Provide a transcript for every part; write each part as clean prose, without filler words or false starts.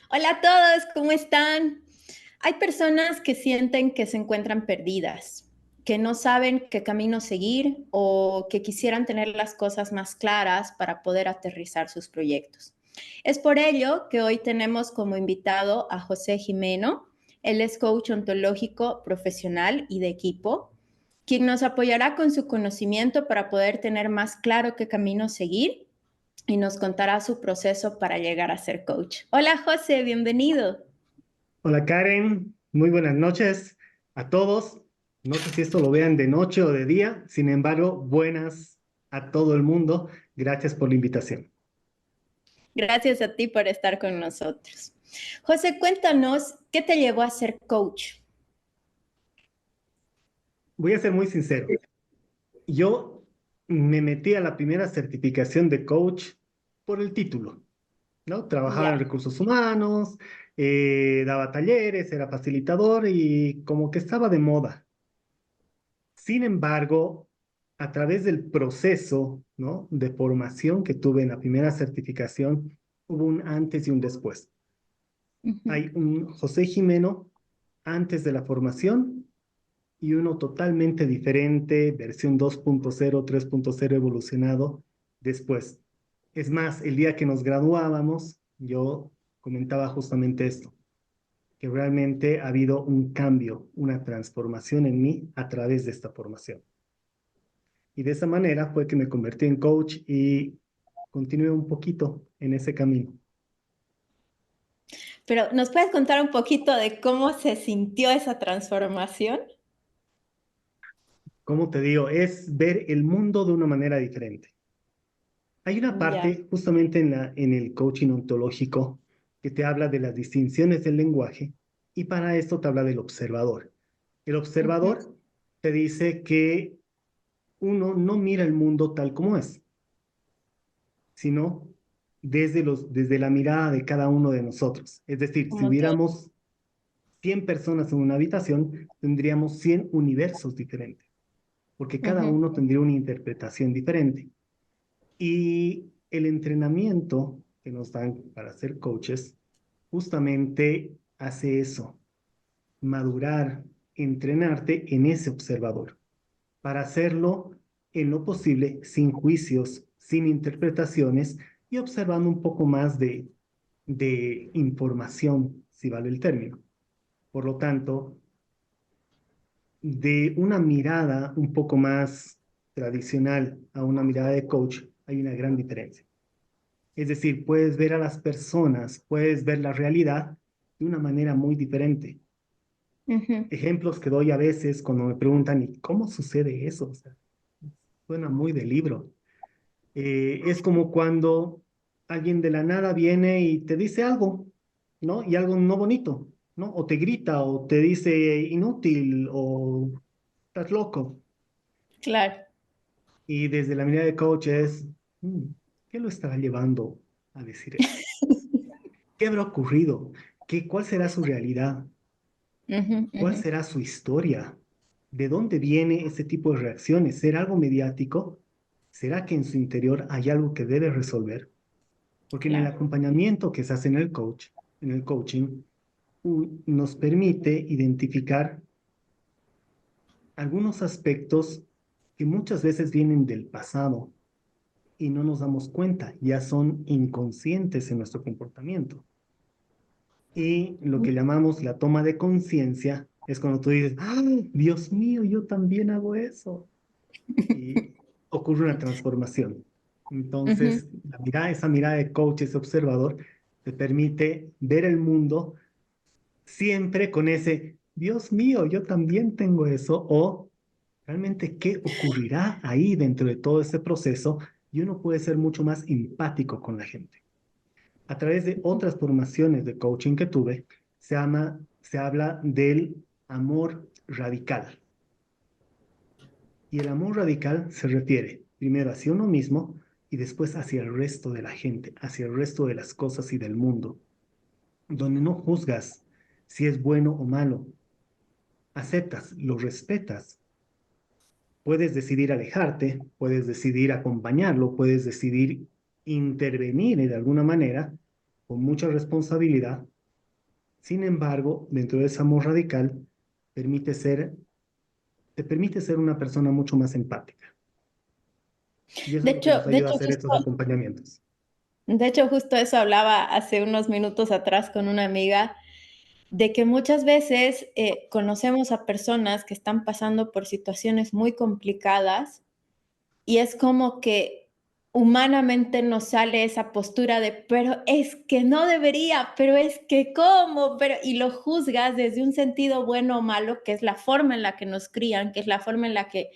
Hola a todos, ¿cómo están? Hay personas que sienten que se encuentran perdidas, que no saben qué camino seguir o que quisieran tener las cosas más claras para poder aterrizar sus proyectos. Es por ello que hoy tenemos como invitado a José Jimeno. Él es coach ontológico profesional y de equipo, quien nos apoyará con su conocimiento para poder tener más claro qué camino seguir y nos contará su proceso para llegar a ser coach. Hola José, bienvenido. Hola Karen, muy buenas noches a todos. No sé si esto lo vean de noche o de día, sin embargo, buenas a todo el mundo. Gracias por la invitación. Gracias a ti por estar con nosotros. José, cuéntanos, ¿qué te llevó a ser coach? Voy a ser muy sincero. Yo me metí a la primera certificación de coach por el título, ¿no? Trabajaba en Ya. recursos humanos, daba talleres, era facilitador y como que estaba de moda. Sin embargo, a través del proceso, ¿no?, de formación que tuve en la primera certificación, hubo un antes y un después. Ujú. Hay un José Jimeno antes de la formación y uno totalmente diferente, versión 2.0, 3.0 evolucionado después. Es más, el día que nos graduábamos, yo comentaba justamente esto, que realmente ha habido un cambio, una transformación en mí a través de esta formación. Y de esa manera fue que me convertí en coach y continué un poquito en ese camino. Pero, ¿nos puedes contar un poquito de cómo se sintió esa transformación? ¿Cómo te digo? Es ver el mundo de una manera diferente. Hay una Ya. parte justamente en el coaching ontológico que te habla de las distinciones del lenguaje y para esto te habla del observador. El Ujú. observador te dice que uno no mira el mundo tal como es, sino desde la mirada de cada uno de nosotros. Es decir, si Como que, hubiéramos 100 personas en una habitación, tendríamos 100 universos diferentes, porque cada ujú. uno tendría una interpretación diferente. Y el entrenamiento que nos dan para ser coaches justamente hace eso, madurar, entrenarte en ese observador, para hacerlo en lo posible sin juicios, sin interpretaciones y observando un poco más de información, si vale el término. Por lo tanto, de una mirada un poco más tradicional a una mirada de coach, hay una gran diferencia. Es decir, puedes ver a las personas, puedes ver la realidad de una manera muy diferente. Ujú. Ejemplos que doy a veces cuando me preguntan, ¿y cómo sucede eso? O sea, suena muy de libro. Es como cuando alguien de la nada viene y te dice algo, ¿no? Y algo no bonito, ¿no? O te grita, o te dice inútil, o estás loco. Claro. Y desde la mirada de coach es, "Mm, ¿qué lo estará llevando a decir eso? ¿Qué habrá ocurrido? ¿Cuál será su realidad? Ujú, ¿Cuál ujú. será su historia? ¿De dónde viene ese tipo de reacciones? ¿Será algo mediático? ¿Será que en su interior hay algo que debe resolver? Porque en el Claro. acompañamiento que se hace en el coach, en el coaching, nos permite identificar algunos aspectos que muchas veces vienen del pasado y no nos damos cuenta, ya son inconscientes en nuestro comportamiento. Y lo que llamamos la toma de conciencia es cuando tú dices, ¡ay, Dios mío, yo también hago eso! Y ocurre una transformación. Ujú. Entonces, esa mirada de coach, ese observador, te permite ver el mundo siempre con ese, Dios mío, yo también tengo eso, o realmente qué ocurrirá ahí dentro de todo ese proceso, y uno puede ser mucho más empático con la gente. A través de otras formaciones de coaching que tuve, se habla del amor radical. Y el amor radical se refiere primero hacia uno mismo y después hacia el resto de la gente, hacia el resto de las cosas y del mundo, donde no juzgas si es bueno o malo, aceptas, lo respetas. Puedes decidir alejarte, puedes decidir acompañarlo, puedes decidir intervenir de alguna manera con mucha responsabilidad, Sin embargo, dentro de ese amor radical, permite ser, te permite ser una persona mucho más empática. Y eso De es lo que hecho, nos de ayuda a hecho, hacer estos acompañamientos. justo eso hablaba hace unos minutos atrás con una amiga, de que muchas veces conocemos a personas que están pasando por situaciones muy complicadas y es como que humanamente nos sale esa postura de, pero es que no debería, pero es que cómo, pero, y lo juzgas desde un sentido bueno o malo, que es la forma en la que nos crían, que es la forma en la que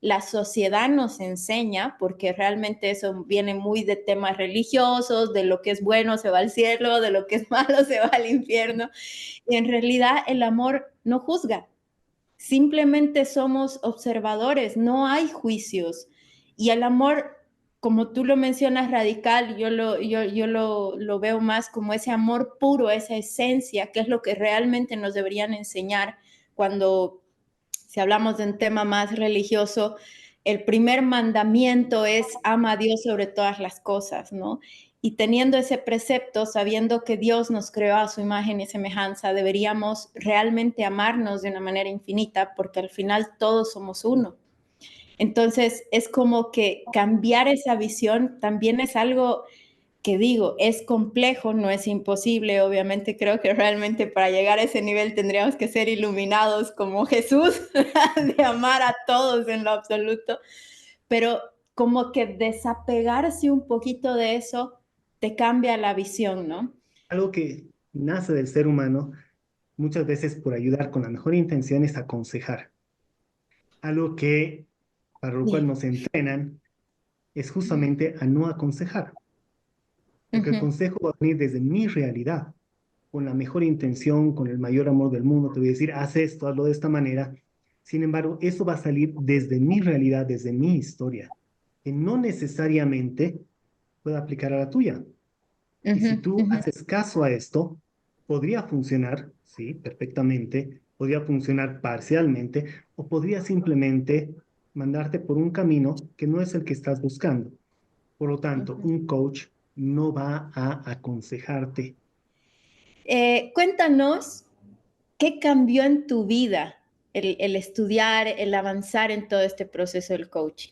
la sociedad nos enseña, porque realmente eso viene muy de temas religiosos, de lo que es bueno se va al cielo, de lo que es malo se va al infierno, y en realidad el amor no juzga, simplemente somos observadores, no hay juicios. Y el amor, como tú lo mencionas, radical, yo lo veo más como ese amor puro, esa esencia, que es lo que realmente nos deberían enseñar cuando, si hablamos de un tema más religioso, el primer mandamiento es ama a Dios sobre todas las cosas, ¿no? Y teniendo ese precepto, sabiendo que Dios nos creó a su imagen y semejanza, deberíamos realmente amarnos de una manera infinita, porque al final todos somos uno. Entonces, es como que cambiar esa visión también es algo que digo, es complejo, no es imposible. Obviamente creo que realmente para llegar a ese nivel tendríamos que ser iluminados como Jesús, de amar a todos en lo absoluto, pero como que desapegarse un poquito de eso te cambia la visión, ¿no? Algo que nace del ser humano, muchas veces por ayudar con la mejor intención, es aconsejar. Algo que, para lo cual Yeah. nos entrenan, es justamente a no aconsejar. Porque el Ujú, consejo va a venir desde mi realidad, con la mejor intención, con el mayor amor del mundo. Te voy a decir, haz esto, hazlo de esta manera. Sin embargo, eso va a salir desde mi realidad, desde mi historia, que no necesariamente puede aplicar a la tuya. Y ujú, si tú ujú. haces caso a esto, podría funcionar, sí, perfectamente, podría funcionar parcialmente, o podría simplemente mandarte por un camino que no es el que estás buscando. Por lo tanto, un coach no va a aconsejarte. Cuéntanos qué cambió en tu vida el estudiar, el avanzar en todo este proceso del coaching.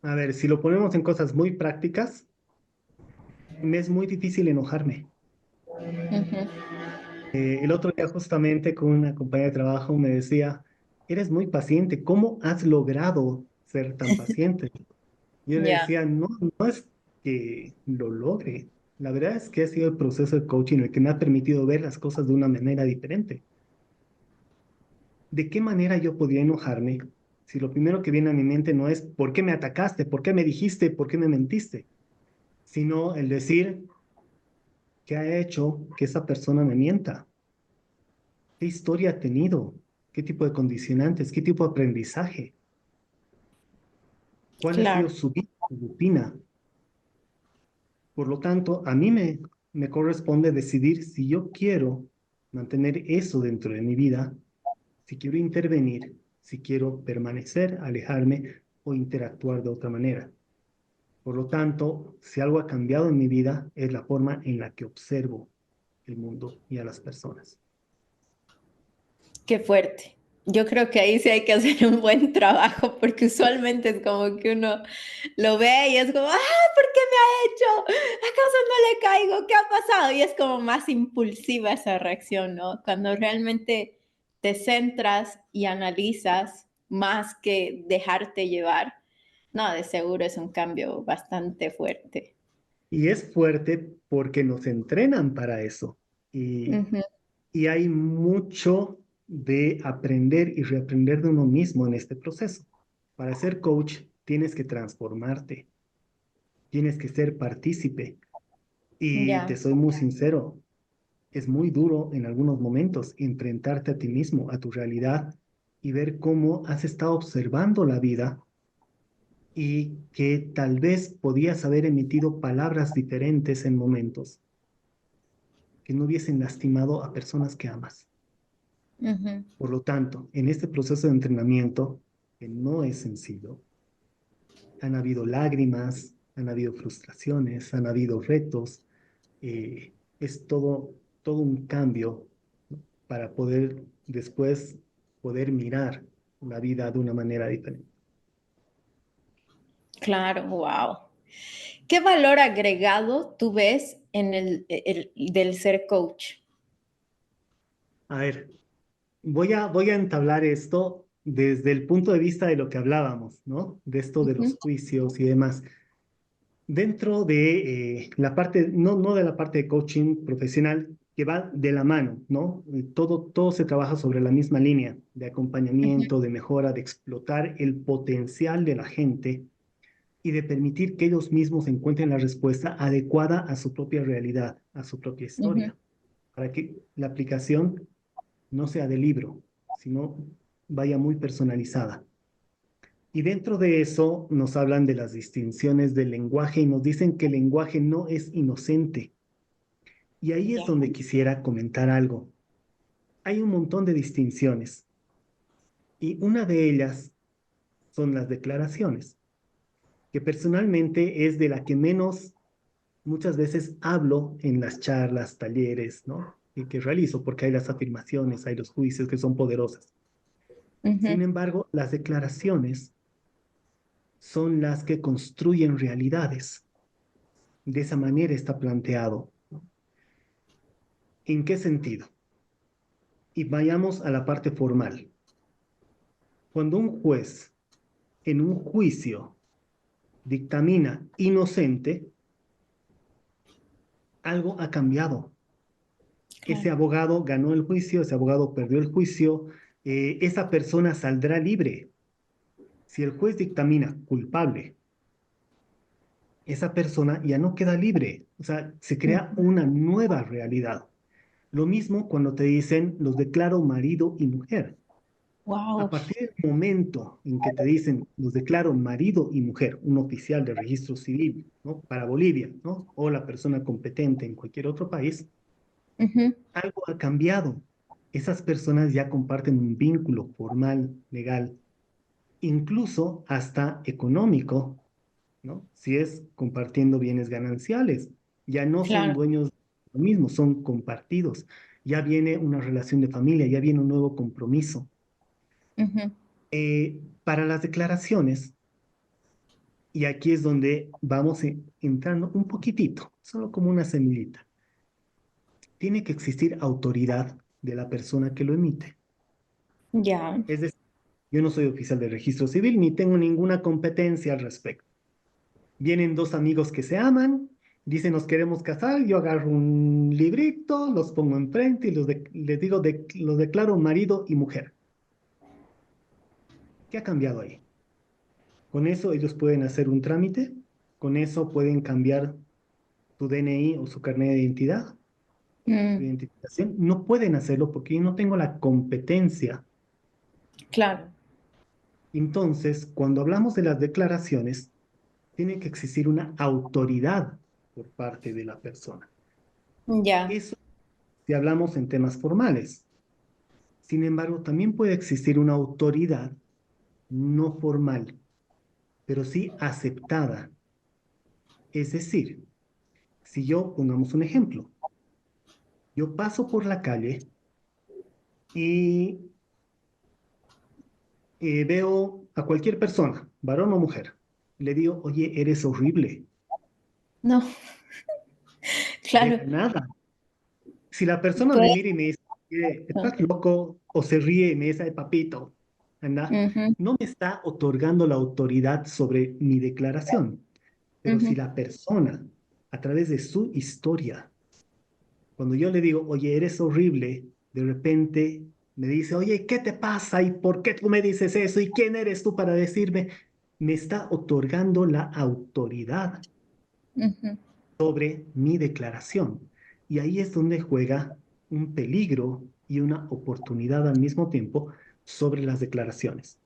A ver, si lo ponemos en cosas muy prácticas, me es muy difícil enojarme. Ujú. El otro día justamente con una compañera de trabajo me decía, eres muy paciente, ¿cómo has logrado ser tan paciente? Yo le Ya. decía, no, no es que lo logre. La verdad es que ha sido el proceso de coaching el que me ha permitido ver las cosas de una manera diferente. ¿De qué manera yo podría enojarme si lo primero que viene a mi mente no es por qué me atacaste, por qué me dijiste, por qué me mentiste, sino el decir qué ha hecho que esa persona me mienta? ¿Qué historia ha tenido? ¿Qué tipo de condicionantes? ¿Qué tipo de aprendizaje? ¿Cuál ha sido Claro. su vida, su rutina? Por lo tanto, a mí me corresponde decidir si yo quiero mantener eso dentro de mi vida, si quiero intervenir, si quiero permanecer, alejarme o interactuar de otra manera. Por lo tanto, si algo ha cambiado en mi vida, es la forma en la que observo el mundo y a las personas. Qué fuerte. Yo creo que ahí sí hay que hacer un buen trabajo porque usualmente es como que uno lo ve y es como, ah, ¿por qué me ha hecho? ¿Acaso no le caigo? ¿Qué ha pasado? Y es como más impulsiva esa reacción, ¿no? Cuando realmente te centras y analizas más que dejarte llevar, no, de seguro es un cambio bastante fuerte. Y es fuerte porque nos entrenan para eso. Y Ujú, Y hay mucho de aprender y reaprender de uno mismo en este proceso. Para ser coach tienes que transformarte, tienes que ser partícipe. Y te ya. soy muy sincero, es muy duro en algunos momentos enfrentarte a ti mismo, a tu realidad y ver cómo has estado observando la vida y que tal vez podías haber emitido palabras diferentes en momentos que no hubiesen lastimado a personas que amas. Ujú. Por lo tanto, en este proceso de entrenamiento, que no es sencillo, han habido lágrimas, han habido frustraciones, han habido retos, es todo un cambio, ¿no? Para poder después poder mirar la vida de una manera diferente. Claro, wow. ¿Qué valor agregado tú ves en del ser coach? A ver, voy a entablar esto desde el punto de vista de lo que hablábamos, ¿no? De esto de los Ujú, juicios y demás. Dentro de la parte, no de la parte de coaching profesional, que va de la mano, ¿no? Todo se trabaja sobre la misma línea de ujú, acompañamiento, de mejora, de explotar el potencial de la gente y de permitir que ellos mismos encuentren la respuesta adecuada a su propia realidad, a su propia ujú. historia, para que la aplicación no sea de libro, sino vaya muy personalizada. Y dentro de eso nos hablan de las distinciones del lenguaje y nos dicen que el lenguaje no es inocente. Y ahí es Ya, donde quisiera comentar algo. Hay un montón de distinciones y una de ellas son las declaraciones, que personalmente es de la que menos muchas veces hablo en las charlas, talleres, ¿no? Y que realizo, porque hay las afirmaciones, hay los juicios que son poderosas. ujú, Sin embargo, las declaraciones son las que construyen realidades. De esa manera está planteado. ¿En qué sentido? Y vayamos a la parte formal. Cuando un juez en un juicio dictamina inocente, algo ha cambiado. Ese claro. abogado ganó el juicio, ese abogado perdió el juicio, esa persona saldrá libre. Si el juez dictamina culpable, esa persona ya no queda libre. O sea, se crea una nueva realidad. Lo mismo cuando te dicen los declaro marido y mujer. A Wow. partir del momento en que te dicen los declaro marido y mujer, un oficial de registro civil, ¿no? Para Bolivia, ¿no? O la persona competente en cualquier otro país, algo ha cambiado. Esas personas ya comparten un vínculo formal, legal, incluso hasta económico, ¿no? Si es compartiendo bienes gananciales, ya no son Claro. dueños de lo mismo, son compartidos. Ya viene una relación de familia, ya viene un nuevo compromiso. Ujú. Para las declaraciones, y aquí es donde vamos entrando un poquitito, solo como una semillita, tiene que existir autoridad de la persona que lo emite. Ya. Es decir, yo no soy oficial de registro civil ni tengo ninguna competencia al respecto. Vienen dos amigos que se aman, dicen nos queremos casar, yo agarro un librito, los pongo enfrente y les digo, los declaro marido y mujer. ¿Qué ha cambiado ahí? Con eso ellos pueden hacer un trámite, con eso pueden cambiar su DNI o su carnet de identidad, su Mm, identificación. No pueden hacerlo porque yo no tengo la competencia. claro. Entonces, cuando hablamos de las declaraciones, tiene que existir una autoridad por parte de la persona. Ya. Eso si hablamos en temas formales. Sin embargo, también puede existir una autoridad no formal, pero sí aceptada. Es decir, si yo, pongamos un ejemplo, yo paso por la calle y veo a cualquier persona, varón o mujer, le digo, oye, eres horrible, No, de claro. la nada. Si la persona me Puede. mira y me dice, No. estás loco, o se ríe y me dice, "Ay, papito, anda", Ujú, no me está otorgando la autoridad sobre mi declaración. Pero si ujú, la persona, a través de su historia, cuando yo le digo, oye, eres horrible, de repente me dice, oye, ¿qué te pasa? ¿Y por qué tú me dices eso? ¿Y quién eres tú para decirme? Me está otorgando la autoridad ujú. sobre mi declaración. Y ahí es donde juega un peligro y una oportunidad al mismo tiempo sobre las declaraciones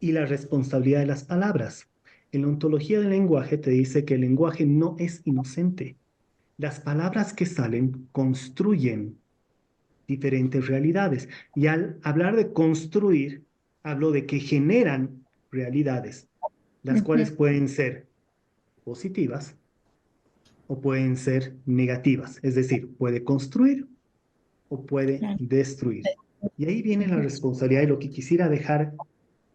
y la responsabilidad de las palabras. En la ontología del lenguaje te dice que el lenguaje no es inocente. Las palabras que salen construyen diferentes realidades. Y al hablar de construir, hablo de que generan realidades, las Ujú, cuales pueden ser positivas o pueden ser negativas, es decir, puede construir o puede claro. destruir. Y ahí viene la Ujú, responsabilidad y lo que quisiera dejar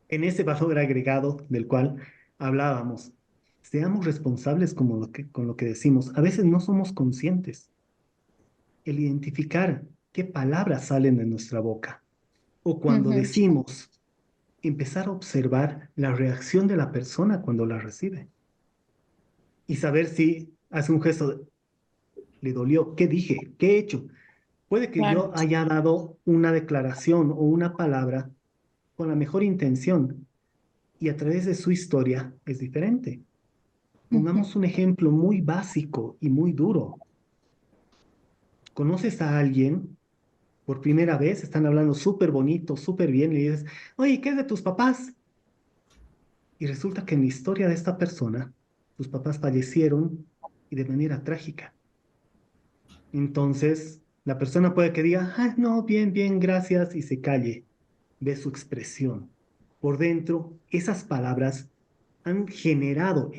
en ese valor agregado del cual hablábamos. Seamos responsables con lo que decimos. A veces no somos conscientes. El identificar qué palabras salen de nuestra boca o cuando ujú, decimos, empezar a observar la reacción de la persona cuando la recibe y saber si hace un gesto, le dolió, qué dije, qué he hecho. Puede que claro. yo haya dado una declaración o una palabra con la mejor intención y a través de su historia es diferente. Ujú, Pongamos un ejemplo muy básico y muy duro. ¿Conoces a alguien por primera vez? Están hablando súper bonito, súper bien, y le dices, oye, ¿qué es de tus papás? Y resulta que en la historia de esta persona, sus papás fallecieron y de manera trágica. Entonces, la persona puede que diga, ah, no, bien, bien, gracias, y se calle. Ve su expresión. Por dentro, esas palabras han generado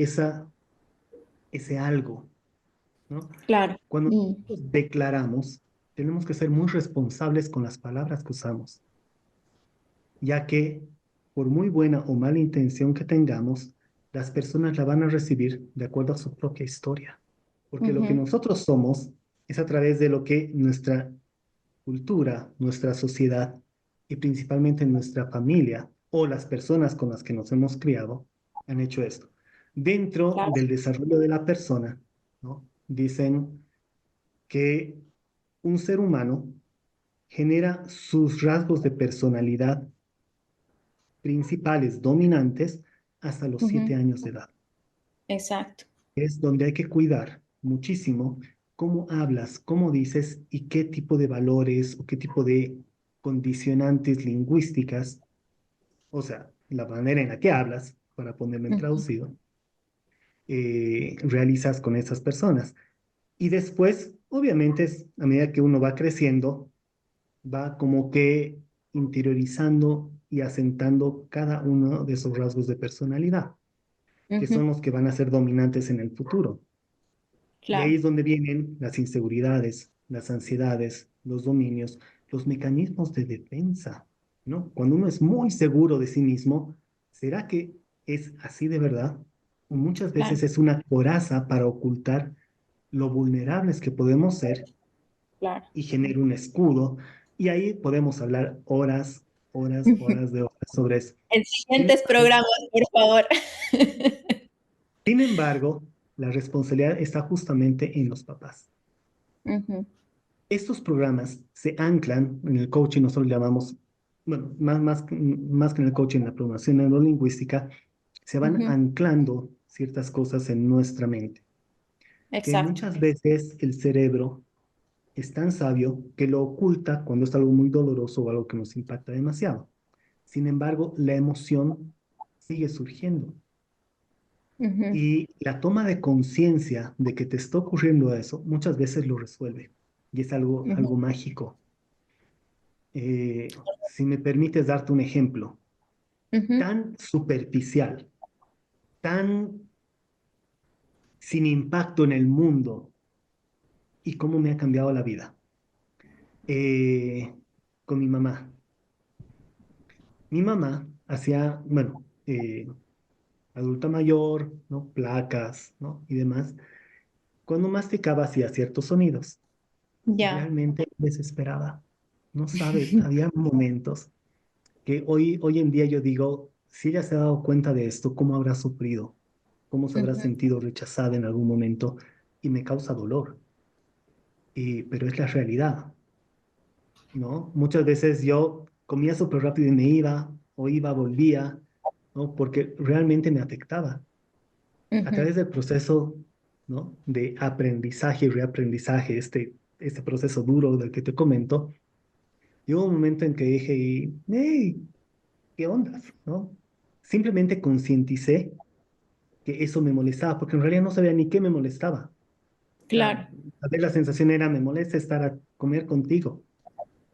ese algo, ¿no? claro. Cuando Mm, nosotros declaramos, tenemos que ser muy responsables con las palabras que usamos, ya que por muy buena o mala intención que tengamos, las personas la van a recibir de acuerdo a su propia historia. Porque lo que ujú, nosotros somos es a través de lo que nuestra cultura, nuestra sociedad y principalmente nuestra familia o las personas con las que nos hemos criado han hecho esto. Dentro claro. del desarrollo de la persona, ¿no? Dicen que un ser humano genera sus rasgos de personalidad principales, dominantes, hasta los Ujú, 7 años de edad. exacto. Es donde hay que cuidar muchísimo cómo hablas, cómo dices y qué tipo de valores o qué tipo de condicionantes lingüísticas, o sea, la manera en la que hablas, para ponerlo en Ujú, traducido, realizas con esas personas. Y después, obviamente, a medida que uno va creciendo, va como que interiorizando y asentando cada uno de esos rasgos de personalidad, que ujú, son los que van a ser dominantes en el futuro. Y ahí claro. es donde vienen las inseguridades, las ansiedades, los dominios, los mecanismos de defensa, ¿no? Cuando uno es muy seguro de sí mismo, ¿será que es así de verdad? O muchas Claro. veces es una coraza para ocultar lo vulnerables que podemos ser Claro. y genera un escudo. Y ahí podemos hablar horas, horas, horas de horas sobre eso. En Sin siguientes embargo, programas, por favor. sin embargo, la responsabilidad está justamente en los papás. Ujú, Estos programas se anclan en el coaching, nosotros le llamamos, bueno, más que en el coaching, en la programación neurolingüística, se van ujú, anclando ciertas cosas en nuestra mente, que exacto. muchas veces el cerebro es tan sabio que lo oculta cuando es algo muy doloroso o algo que nos impacta demasiado. Sin embargo, la emoción sigue surgiendo Ujú, y la toma de conciencia de que te está ocurriendo eso muchas veces lo resuelve y es algo, ujú, algo mágico. Si me permites darte un ejemplo, ujú, tan superficial, tan sin impacto en el mundo y cómo me ha cambiado la vida. Eh, con mi mamá. Mi mamá hacía, bueno, adulta mayor, ¿no? Placas, ¿no? Y demás. Cuando masticaba hacía ciertos sonidos y ya. realmente desesperaba. No sabes, había momentos que hoy en día yo digo, si ella se ha dado cuenta de esto, ¿cómo habrá sufrido? ¿Cómo se habrá Ujú, sentido rechazada en algún momento? Y me causa dolor. Pero es la realidad, ¿no? Muchas veces yo comía súper rápido y me iba, o iba, volvía, ¿no? Porque realmente me afectaba. A ujú, través del proceso, ¿no? De aprendizaje y reaprendizaje, este proceso duro del que te comento, llegó un momento en que dije, hey, ¿qué onda? ¿No? Simplemente concienticé que eso me molestaba, porque en realidad no sabía ni qué me molestaba. O sea, claro. tal vez la sensación era, me molesta estar a comer contigo,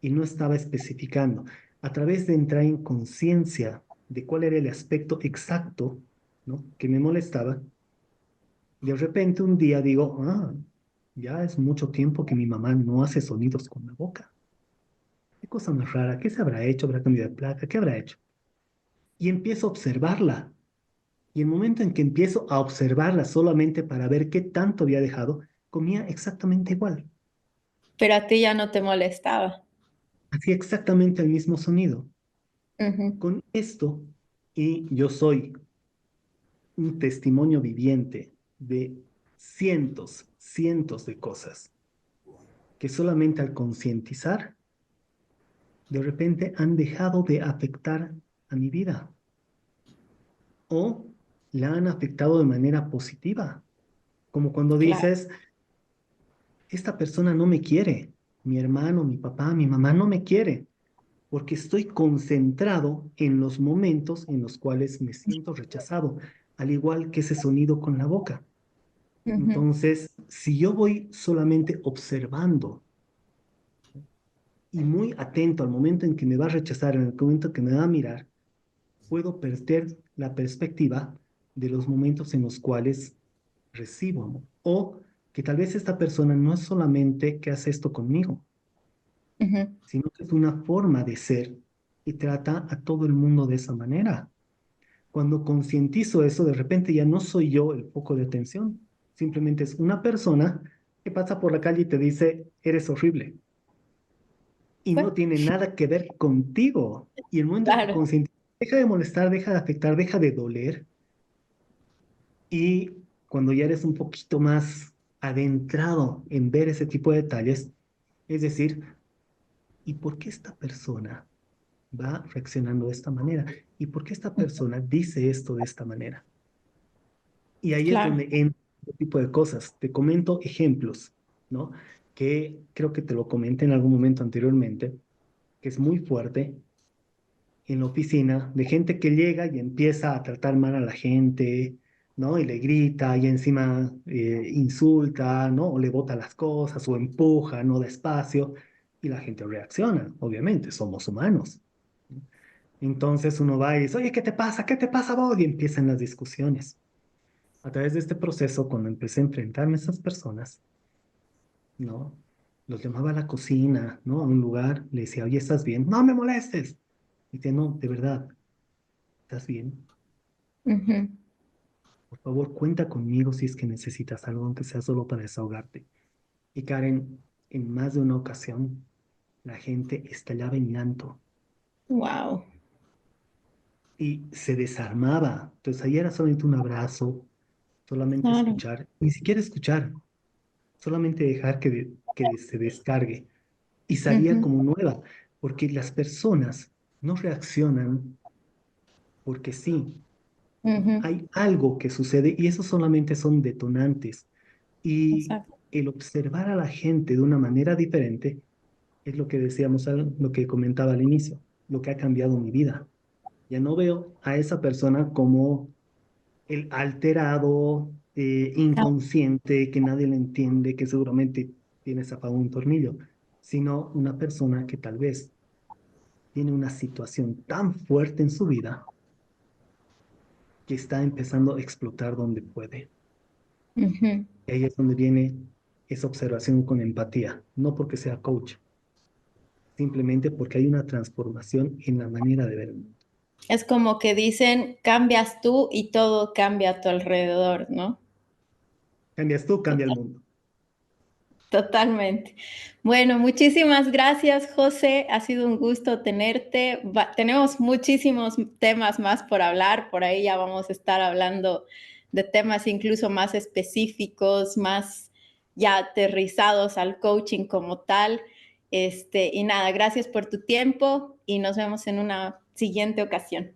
y no estaba especificando. A través de entrar en conciencia de cuál era el aspecto exacto, ¿no? que me molestaba, De repente un día digo, ya es mucho tiempo que mi mamá no hace sonidos con la boca. Qué cosa más rara, ¿qué se habrá hecho? ¿Habrá cambiado de placa? ¿Qué habrá hecho? Y empiezo a observarla. Y el momento en que empiezo a observarla solamente para ver qué tanto había dejado, comía exactamente igual. Pero a ti ya no te molestaba. Hacía exactamente el mismo sonido. Ujú. Con esto, y yo soy un testimonio viviente de cientos de cosas que solamente al concientizar, de repente han dejado de afectar a mi vida o la han afectado de manera positiva. Como cuando Claro. dices, esta persona no me quiere, mi hermano, mi papá, mi mamá no me quiere, porque estoy concentrado en los momentos en los cuales me siento rechazado, al igual que ese sonido con la boca. Ujú, Entonces, si yo voy solamente observando y muy atento al momento en que me va a rechazar, en el momento que me va a mirar, puedo perder la perspectiva de los momentos en los cuales recibo amor. O que tal vez esta persona no es solamente que hace esto conmigo, ujú, sino que es una forma de ser y trata a todo el mundo de esa manera. Cuando concientizo eso, de repente ya no soy yo el foco de atención, simplemente es una persona que pasa por la calle y te dice, eres horrible, y pues, no tiene nada que ver contigo. Y el momento en que claro. concientizas, deja de molestar, deja de afectar, deja de doler, y cuando ya eres un poquito más adentrado en ver ese tipo de detalles, es decir, ¿y por qué esta persona va reaccionando de esta manera? ¿Y por qué esta Ujú, persona dice esto de esta manera? Y ahí es claro. donde entra este tipo de cosas. Te comento ejemplos, ¿no? Que creo que te lo comenté en algún momento anteriormente, que es muy fuerte en la oficina, de gente que llega y empieza a tratar mal a la gente, ¿no? Y le grita y encima insulta, ¿no? O le bota las cosas o empuja, ¿no? Despacio. Y la gente reacciona, obviamente, somos humanos. Entonces uno va y dice, oye, ¿qué te pasa? ¿Qué te pasa vos? Y empiezan las discusiones. A través de este proceso, cuando empecé a enfrentarme a esas personas, ¿no? Los llamaba a la cocina, ¿no? A un lugar, le decía, oye, ¿estás bien? No me molestes. Y dice, no, de verdad, ¿estás bien? Ujú, Por favor, cuenta conmigo si es que necesitas algo, aunque sea solo para desahogarte. Y Karen, en más de una ocasión, la gente estallaba en llanto wow. y se desarmaba. Entonces, ahí era solamente un abrazo, solamente Claro. escuchar, ni siquiera escuchar, solamente dejar que se descargue. Y salía Ujú, como nueva, porque las personas no reaccionan porque sí. ujú, Hay algo que sucede y eso solamente son detonantes. Y exacto. el observar a la gente de una manera diferente es lo que decíamos, lo que comentaba al inicio, lo que ha cambiado mi vida. Ya no veo a esa persona como el alterado, inconsciente, que nadie le entiende, que seguramente tiene zapado un tornillo, sino una persona que tal vez tiene una situación tan fuerte en su vida que está empezando a explotar donde puede. Ujú. Y ahí es donde viene esa observación con empatía, no porque sea coach, simplemente porque hay una transformación en la manera de ver el mundo. Es como que dicen, cambias tú y todo cambia a tu alrededor, ¿no? Cambias tú, cambia el Total- mundo. Totalmente. Bueno, muchísimas gracias, José. Ha sido un gusto tenerte. Tenemos muchísimos temas más por hablar. Por ahí ya vamos a estar hablando de temas incluso más específicos, más ya aterrizados al coaching como tal. Y nada, gracias por tu tiempo y nos vemos en una siguiente ocasión.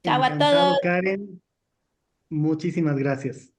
Chao a todos. Encantado, Karen. Muchísimas gracias.